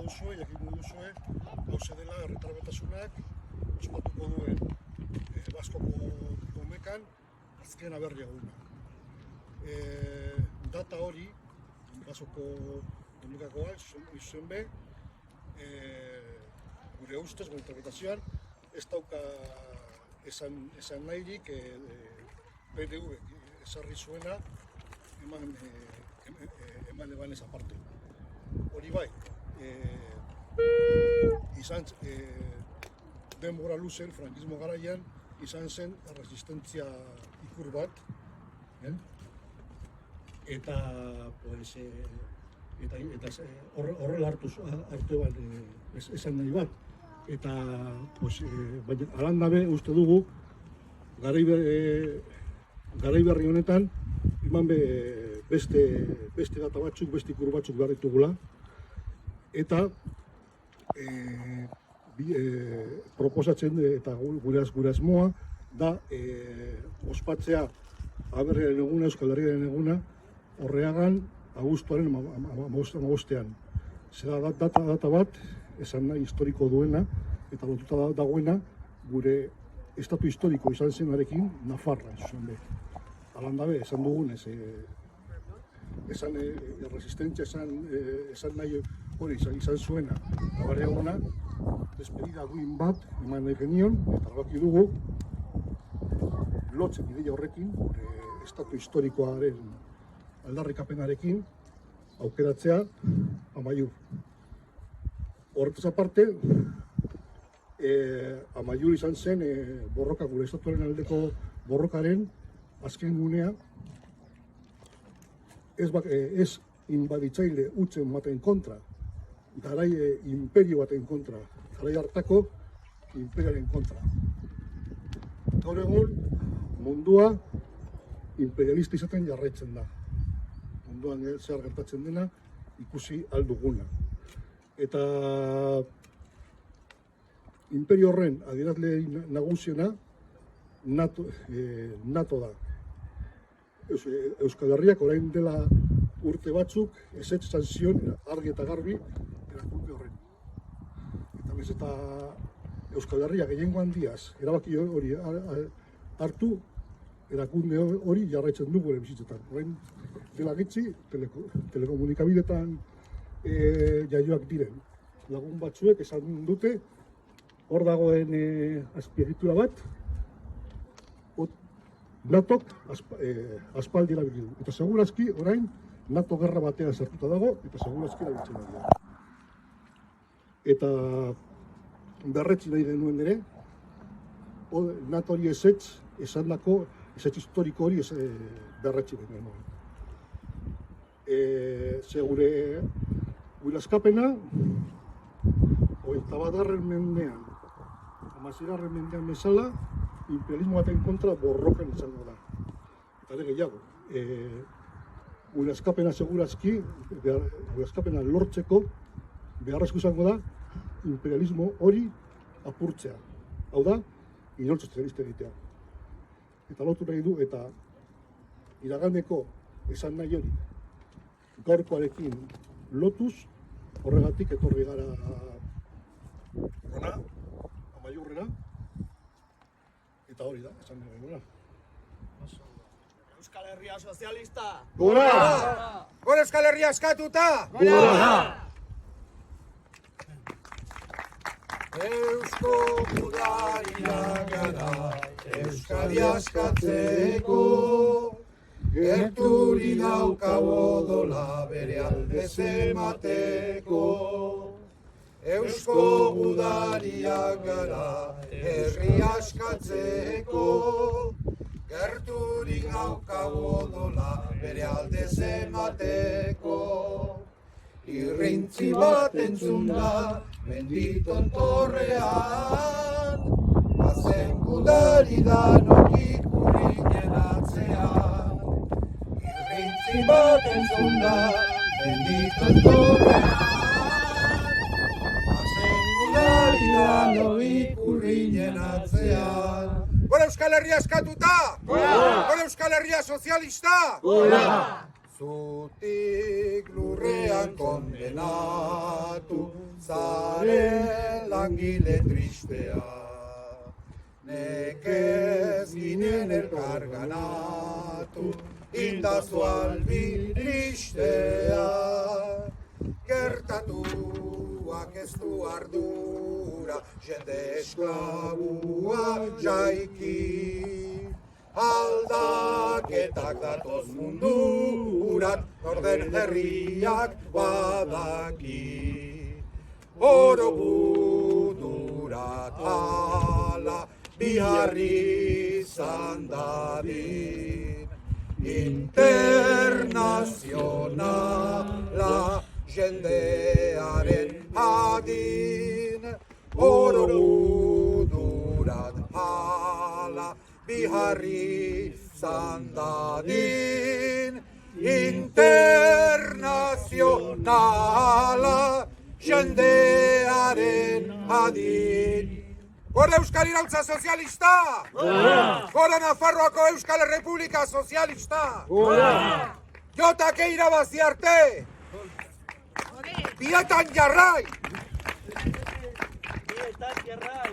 duzue, jakingo duzue, hauze dela erretrabetasunak ospatuko duen Baskoko domekan azken aberri eguna. Data hori, Baskoko domekakoa, izen be, gure ustez, gure interpretazioan, ez dauka esan nahirik PDV ezarri zuena eman ebanez aparte. Hori bai, izan denbora luzen, frankismo garaian, izan zen resistentzia ikur bat, eta horrela hartu eban esan nahi bat. Eta alan dabe uste dugu, garai berri honetan, eman beste data batzuk, beste ikur batzuk behar ditugula, eta proposatzen eta gure asmoa da ospatzea aberriaren eguna, Euskal Herriaren eguna, Horreagan, abuztuaren 15. Zera data bat, esan nahi historiko duena, eta lotuta dagoena gure estatu historiko izan zenarekin Nafarra, zuen be. Alan dabe, esan dugunez, esan resistentzia esan nahi hori izan zuena aberri eguna, despedida duin bat eman nahi genion, eta erabaki dugu lotzen ideia horrekin, gure estatu historikoaren aldarrikapenarekin aukeratzea Amaiur. Horretaz aparte, Amaiur izan zen borroka, gure estatuaren aldeko borrokaren azken gunea, ez inbaditzaile utzen baten kontra, garai imperio baten kontra, garai hartako imperialen kontra. Gaur egun mundua imperialista izaten jarraitzen da. Munduan zehar gertatzen dena ikusi alduguna. Eta imperio horren adierazle nagusiena NATO da. Euskal Herriak orain dela urte batzuk ezetz esan zion argi eta garbi erakunde horren. Eta bez eta Euskal Herria gehiengo handiaz erabaki hori hartu, erakunde hori jarraitzen du gure bizitzetan. Orain dela gitzi telekomunikabidetan jaioak diren lagun batzuek esan dute hor dagoen azpiegitura bat NATOk aspaldi erabili du. Eta segurazki orain NATO gerra batean sartuta dago eta segurazki erabiltzen da. Eta berretzi nahi denuen ere, NATO hori ezetz esandako ezetz historiko hori berretzi denuen. Gure askapena, 21. mendean, 16. mendean bezala, imperialismo baten kontra borrokan izango da. Eta gehiago, gure askapena segurazki, gure askapena lortzeko, beharrezko izango da, imperialismo hori apurtzea. Hau da, inoltz sozialista egitea. Eta lotu nahi du, eta iraganeko esan nahi hori, gaurkoarekin lotuz, horregatik etorri gara hona, Amaiurrera, eta hori da, esan nahi gura. Euskal Herria sozialista! Gora! Gora Euskal Herria eskatuta! Gora! Eusko gudariak gara, Euskadi askatzeko, gerturi daukagu odola bere aldez emateko. Eusko gudariak gara, herri askatzeko, gerturik daukagu odola bere aldez emateko. Irrintzi bat entzun da, menditon torrean, bazen gudari danok ikurrinen atzean. Irrintzi bat entzun da, menditon torrean, bazen gudari danok ikurrinen atzean. Gora Euskal Herria eskatuta! Gora Euskal Herria sozialista! Zutik lurrean kondenatu, zaren langile tristea. Nekez ginen elkarganatu, indazu albi tristea. Gertatuak ez du ardura, jende esklabua jaiki. Aldaketak datoz mundurat, orden herriak badaki. Oro budurat ala, biharri izan dadin. Internazionala, jendearen adin. Oro budurat ala, biharri izan dadin. Internazionala, jendearen adin. Gora Euskal Iraultza Sozialista! Gora! Gora Nafarroako Euskal Errepublika Sozialista! Gora! Jotak irabazi arte! Bietan jarrai! Bietan jarrai!